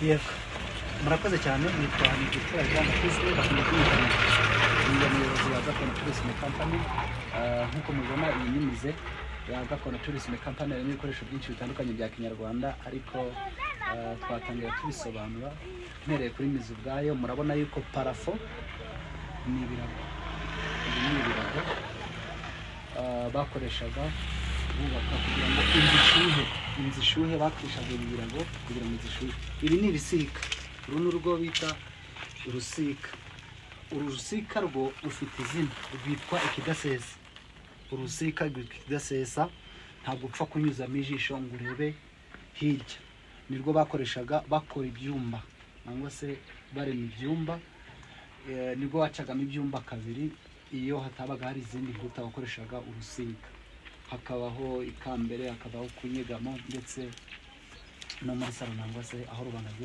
Yego murakoze cyane nitwa Nigitera Jean Baptiste bakundikumvikana ni umuyobozi wa Gakondo Tourism Company. Nkuko mubona iyi nyimize ya Gakondo Tourism Company irimo ibikoresho byinshi bitandukanye bya Kinyarwanda, ariko twatangiye tubisobanura mpereye kuri mizi ubwayo. Murabona yuko parafo ni ibirago, bakoreshaga bubaka kugira ngo inzu ishuhe, bakishaga ibirago kugira ngo zishuhe. Ibi ni ibisika, uru ni urwo bita urusika. Urusika rwo ufite izina rwitwa ikidasesa. Urusika rwitwa ikidasesa, ntabwo upfa kunyuzamo ijisho ngo urebe hirya. Nirwo bakoreshaga bakora ibyumba nangwa se barema ibyumba. Nibwo wacagamo ibyumba kabiri iyo hatabaga hari izindi nkuta bakoreshaga urusika. Hakabaho ikambere, hakabaho kunyegamo, ndetse no muri salo nangwa se aho rubanda